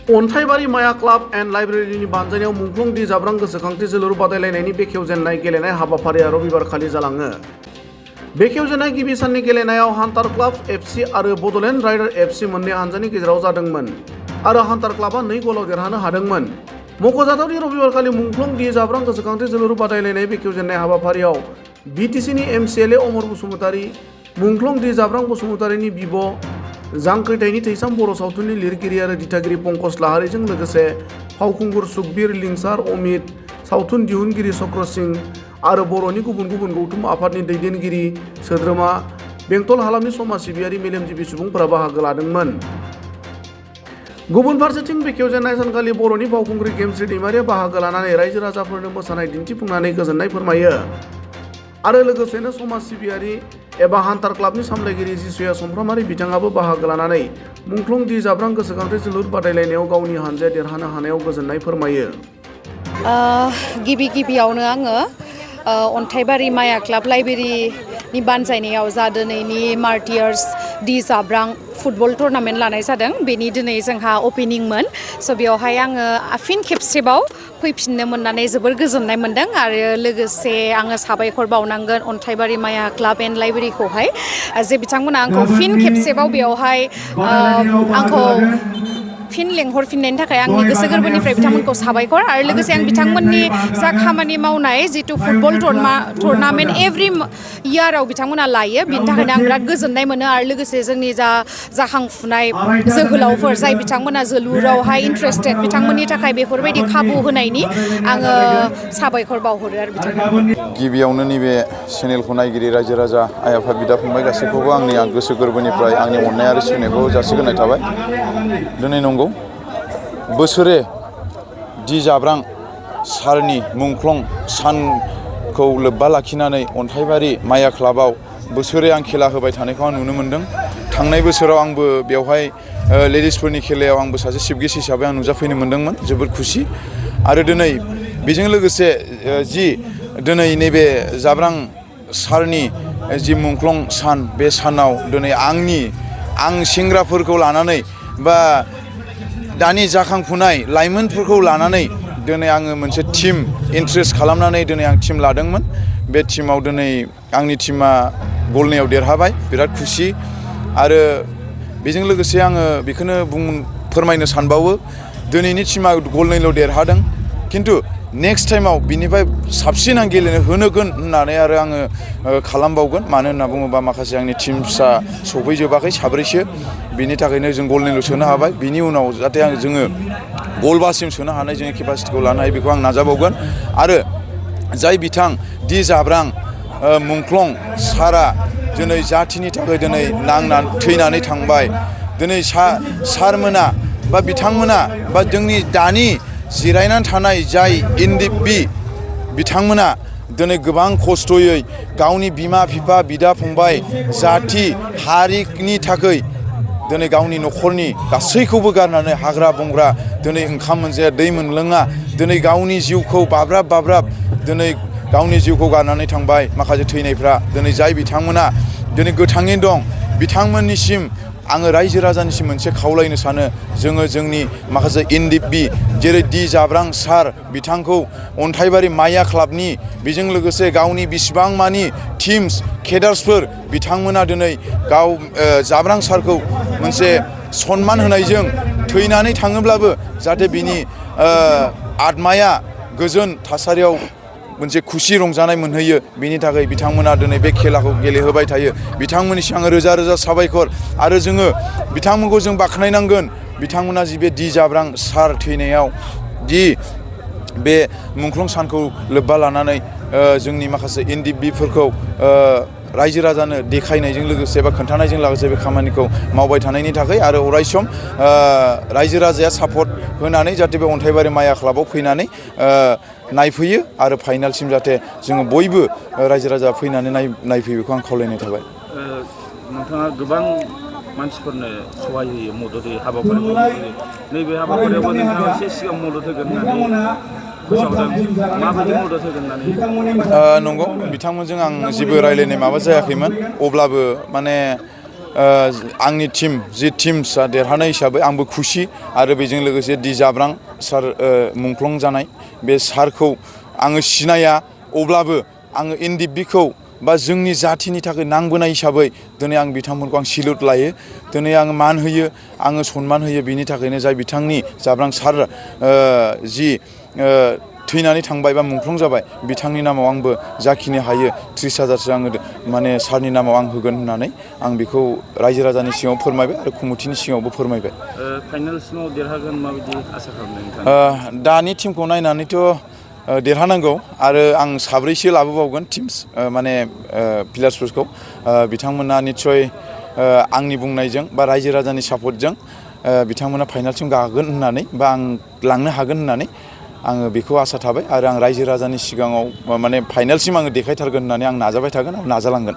अन्थाइबारि माया club and लाइब्रेरिनि बानजायनायाव मुंख्लं दि जाब्रां गोसोखांथि जोलुर बादायलायनायनि बेखेवजेननाय गेलेनाय हाबाफारिया रबिबारखालि जालाङो। बेखेवजेननाय गिबि साननि गेलेनायाव हान्टार क्लाब एफसि आरो बडलेण्ड राइडार एफसि मोननै हानजानि गेजेराव जादोंमोन आरो हान्टार क्लाबा 2 गलाव देरहानो हादोंमोन। मख'जाथाव दि रबिबारखालि मुंख्लं दि जाब्रां गोसोखांथि जोलुर बादायलायनाय बेखेवजेननाय हाबाफारियाव बिटिसिनि एमसिएलए अमर बसुमतारी, मुंख्लं दि जाब्रां बसुमतारीनि बिब', जांख्रिथायनि थैसाम बर' सावथुननि लिरगिरि आरो दिथागिरि पंकज लाहारीजों लोगोसे फावखुंगुर सुकबिर, लिंसार अमित, सावथुन दिहुनगिरि चक्र सिंह आरो बर'नि गुबुन गुबुन गौथुम आफादनि दैदेनगिरि, सोद्रोमा, बेंटल हालामनि समाज सिबियारि मेलेमजिबि सुबुंफोरा बाहागो लादोंमोन। गुबुन फारसेथिं बेखेवजेननाय सानखालि बर'नि फावखुंग्रि गेमस्रि दैमारिया बाहागो लानानै रायजो राजाफोरनो मोसानाय दिन्थिफुंनानै गोजोननाय फोरमायो आरो लोगोसेनो समाज सिबियारि एबा हान्टार क्लाबनि सामलायगिरि जिसुया समफ्रामारि बिथाङाबो बाहागो लानानै मुंख्लं दि जाब्रां गोसोखांथि जोलुर बादायलायनायाव गावनि हानजाया देरहानो हानायाव गोजोननाय फोरमायो। गिबियावनो आङो अन्थाइबारि माया क्लाब लाइब्रेरिनि बानजायनायाव जा दिनैनि मार्टियार्स दि जाब्रां फुटबल टुर्नामेन्ट लानाय जादों बेनि दिनै जोंहा अपेनिंमोन। स' बेवहाय आङो फिन खेबसेबाव फैफिननो मोननानै जोबोर गोजोननाय मोन्दों आरो लोगोसे आङो साबायखर बावनांगोन अन्थाइबारि माया क्लाब एन्ड लाइब्रेरिखौहाय जे बिथांमोना आंखौ फिन खेबसेबाव बेवहाय आंखौ फिन लेंहरफिननायनि थाखाय आंनि गोसो गोरबोनिफ्राय बिथांमोनखौ साबायखर आरो लोगोसे आं बिथांमोननि जा खामानि मावनाय जिथु फुटबल टुर्नामेन्ट एभ्रि इयाराव बिथांमोना लायो बिनि थाखायनो आं बिराद गोजोननाय मोनो आरो लोगोसे जोंनि जा जाखांफुनाय जोहोलावफोर जाय बिथांमोना जोलुरावहाय इन्ट्रेस्टेड बिथांमोननि थाखाय बेफोरबायदि खाबु होनायनि आङो साबायखर बावहरो आरो बिथांमोनखौ। गिबियावनो नैबे चेनेलखौ नायगिरि रायजो राजा आइ आफा बिदा फंबाय गासैखौबो आंनि गोसो गोरबोनिफ्राय आंनि अननाय आरो सिबिनायखौ जासिगोरनाय थाबाय। दिनै नंगौ बोसोरे दि जाब्रां सारनि मुंख्लं सानखौ लोब्बा लाखिनानै अन्थाइबारि माया क्लाबाव बोसोरे आं खेला होबाय थानायखौ आं नुनो मोन्दों। थांनाय बोसोराव आंबो बेवहाय लेडिसफोरनि खेलायाव आंबो सासे चिफ गेस्ट हिसाबै आं नुजाफैनो मोन्दोंमोन, जोबोद खुसि। आरो दिनै बेजों लोगोसे जि दिनै नैबे जाब्रां सारनि जि मुंख्लं सान बे सानाव दिनै आं सेंग्राफोरखौ लानानै बा दानि जाखांफुनाय लाइमोनफोरखौ लानानै दिनै आङो मोनसे टिम इन्ट्रेस्ट खालामनानै दिनै आं टिम लादोंमोन। बे टिमाव दिनै आंनि टिमा गलनैयाव देरहाबाय, बिराद खुसि। आरो बेजों लोगोसे आङो बेखौनो फोरमायनो सानबावो दिनैनि टिमा गलनैल' देरहादों, खिन्थु नेक्स्ट टाइमाव बिनिफ्राय साबसिन आं गेलेनो होनोगोन होननानै आरो आङो खालामबावगोन। मानो होनना बुङोबा माखासे आंनि टिमफ्रा सफैजोबाखै, साब्रैसो, बिनि थाखायनो जों गलनैल' सोनो हाबाय। बिनि उनाव जाहाथे जोङो गलबासिम सोनो हानाय जोङो केपासिटिखौ लानो हायो बेखौ आं नाजाबावगोन। आरो जाय बिथां दि जाब्रां मुंख्लं सारा दिनै जाथिनि थाखाय दिनै थैनानै थांबाय, दिनै सारमोना बा बिथांमोना बा जोंनि दानि जिरायनानै थानाय जाय एनडिएफबि बिथांमोना दिनै गोबां खस्थ'यै गावनि बिमा बिफा बिदा फंबाय जाथि हारिनि थाखाय दिनै गावनि न'खरनि गासैखौबो गारनानै हाग्रा बंग्रा दिनै ओंखाम मोनजाया दै मोनलोङा दिनै गावनि जिउखौ बाब्राब दिनै गावनि जिउखौ गारनानै थांबाय। माखासे थैनायफ्रा दिनै जाय बिथांमोना दिनै गोथाङैनो दं बिथांमोननिसिम आङो रायजो राजानिसिम मोनसे खावलायनो सानो, जोङो जोंनि माखासे एनडिएफबि जेरै दि जाब्रां सार बिथांखौ अन्थाइबारि माया क्लाबनि बेजों लोगोसे गावनि बिसिबां मानि टिम्स केडार्सफोर बिथांमोना दिनै जाब्रां सारखौ मोनसे सनमान होनायजों थैनानै थाङोब्लाबो जाहाथे बिनि आत्माया गोजोन थासारियाव मोनसे खुसि रंजानाय मोनहैयो, बिनि थाखाय बिथांमोना दिनै बे खेलाखौ गेलेहोबाय थायो। बिथांमोननिसिम आङो रोजा रोजा साबायखर। आरो जोङो बिथांमोनखौ जों बाख्नायनांगोन, बिथांमोना जि बे दि जाब्रां सार थैनायाव दि बे मुंख्लं सानखौ लोब्बा लानानै जोंनि माखासे एनडिएफबिफोरखौ रायजो राजानो देखायनायजों लोगोसे बा खोन्थानायजों लोगोसे बे खामानिखौ मावबाय थानायनि थाखाय आरो अरायसम रायजो राजाया सापर्ट होनानै जाहाथे बे अन्थाइबारि माया क्लाबाव फैनानै नायफैयो आरो फाइनालसिम जाहाथे जोङो बयबो रायजो राजा फैनानै नायफैयो बेखौ आं खावलायनाय थाबाय। नोंथाङा गोबां मानसिफोरनो सहाय होयो, मदद होयो, हाबाफारिफोर होयो। नैबे हाबाफारियावबो नोंथाङा एसे सिगां मदद होगोन होननानै फोसावदों, माबायदि मदद होगोन होननानै? नंगौ बिथांमोनजों आं जेबो रायलायनाय माबा जायाखैमोन, अब्लाबो माने आंनि जि टिमसा देरहानाय हिसाबै आंबो खुसि आरो बेजों लोगोसे दि जाब्रां सार मुंख्लं जानाय बे सारखौ आङो सिनाया अब्लाबो आङो एनडिएफबिखौ बा जोंनि जाथिनि थाखाय नांबोनाय हिसाबै दिनै आं बिथांमोनखौ आं सिलुट लायो दिनै आङो मान होयो आङो सनमान होयो बिनि थाखायनो जाय बिथांनि जाब्रां सार जि थैनानै थांबाय बा मुंख्लं जाबाय बिथांनि नामाव आंबो जाखिनि हायो 30,000सो आङो माने सारनि नामाव आं होगोन होननानै आं बेखौ रायजो राजानि सिगाङाव फोरमायबाय आरो कमिटिनि सिगाङावबो फोरमायबाय। फाइनालसिमाव देरहागोन माबायदि आसा खालामदों नोंथाङा? दानि टिमखौ नायनानैथ' देरहानांगौ आरो आं साब्रैसो लाबोबावगोन टिम्स माने प्लेयार्सफोरखौ बिथांमोना निस्सय आंनि बुंनायजों बा रायजो राजानि सापर्टजों बिथांमोना फाइनालसिम गागोन होननानै बा आं लांनो हागोन होननानै आङो बेखौ आसा थाबाय आरो आं रायजो राजानि सिगाङाव माने फाइनालसिम आङो देखायथारगोन होननानै आं नाजाबाय थागोन आरो नाजालांगोन।